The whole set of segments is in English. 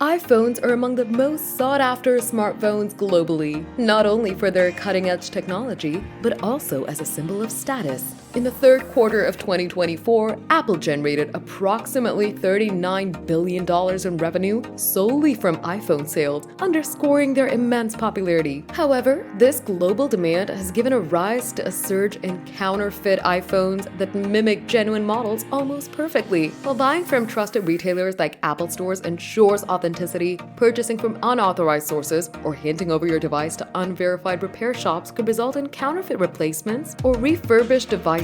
iPhones are among the most sought-after smartphones globally, not only for their cutting-edge technology, but also as a symbol of status. In the third quarter of 2024, Apple generated approximately $39 billion in revenue solely from iPhone sales, underscoring their immense popularity. However, this global demand has given a rise to a surge in counterfeit iPhones that mimic genuine models almost perfectly. While buying from trusted retailers like Apple stores ensures authenticity, purchasing from unauthorized sources or handing over your device to unverified repair shops could result in counterfeit replacements or refurbished devices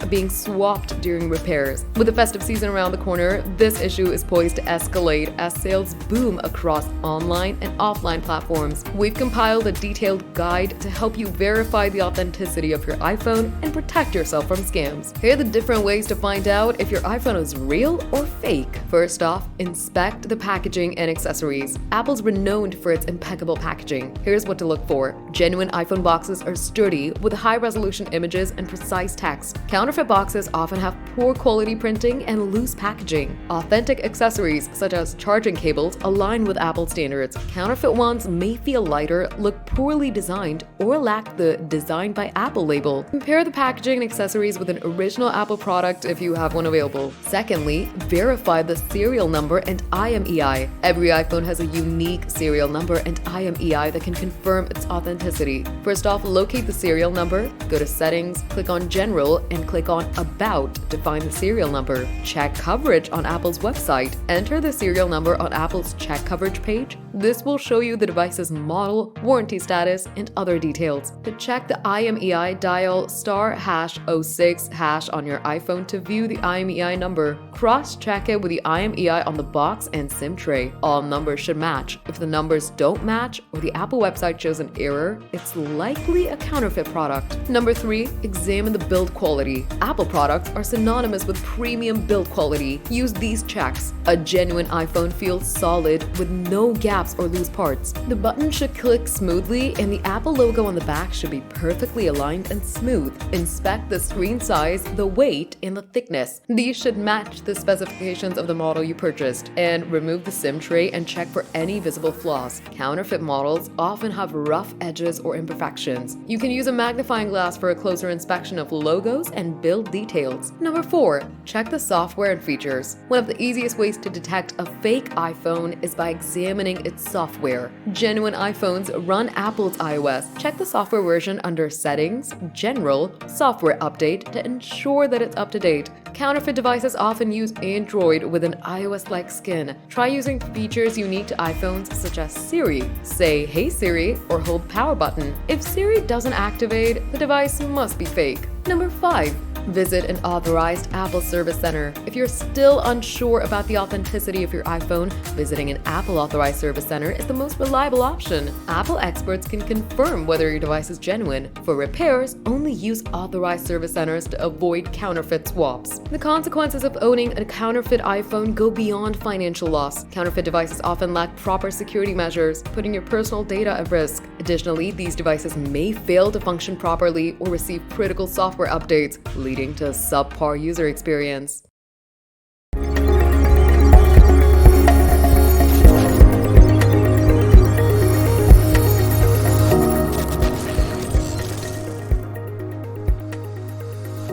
being swapped during repairs. With the festive season around the corner, this issue is poised to escalate as sales boom across online and offline platforms. We've compiled a detailed guide to help you verify the authenticity of your iPhone and protect yourself from scams. Here are the different ways to find out if your iPhone is real or fake. First off, inspect the packaging and accessories. Apple's renowned for its impeccable packaging. Here's what to look for. Genuine iPhone boxes are sturdy with high-resolution images and precise text. Counterfeit boxes often have poor quality printing and loose packaging. Authentic accessories, such as charging cables, align with Apple standards. Counterfeit ones may feel lighter, look poorly designed, or lack the "Designed by Apple" label. Compare the packaging and accessories with an original Apple product if you have one available. Secondly, verify the serial number and IMEI. Every iPhone has a unique serial number and IMEI that can confirm its authenticity. First off, locate the serial number, go to Settings, click on General, and click on About to find the serial number. Check coverage on Apple's website. Enter the serial number on Apple's check coverage page. This will show you the device's model, warranty status, and other details. To check the IMEI, dial *#06# on your iPhone to view the IMEI number. Cross-check it with the IMEI on the box and SIM tray. All numbers should match. If the numbers don't match or the Apple website shows an error, it's likely a counterfeit product. Number 3, examine the build quality. Apple products are synonymous with premium build quality. Use these checks. A genuine iPhone feels solid with no gaps or loose parts. The button should click smoothly and the Apple logo on the back should be perfectly aligned and smooth. Inspect the screen size, the weight, and the thickness. These should match the specifications of the model you purchased. And remove the SIM tray and check for any visible flaws. Counterfeit models often have rough edges or imperfections. You can use a magnifying glass for a closer inspection of logos and build details. Number 4, check the software and features. One of the easiest ways to detect a fake iPhone is by examining its software. Genuine iPhones run Apple's iOS. Check the software version under Settings, General, Software Update to ensure that it's up to date. Counterfeit devices often use Android with an iOS-like skin. Try using features unique to iPhones such as Siri. Say, "Hey Siri," or hold power button. If Siri doesn't activate, the device must be fake. Number 5, visit an authorized Apple Service Center. If you're still unsure about the authenticity of your iPhone, visiting an Apple Authorized Service Center is the most reliable option. Apple experts can confirm whether your device is genuine. For repairs, only use authorized service centers to avoid counterfeit swaps. The consequences of owning a counterfeit iPhone go beyond financial loss. Counterfeit devices often lack proper security measures, putting your personal data at risk. Additionally, these devices may fail to function properly or receive critical software updates, leading to a subpar user experience.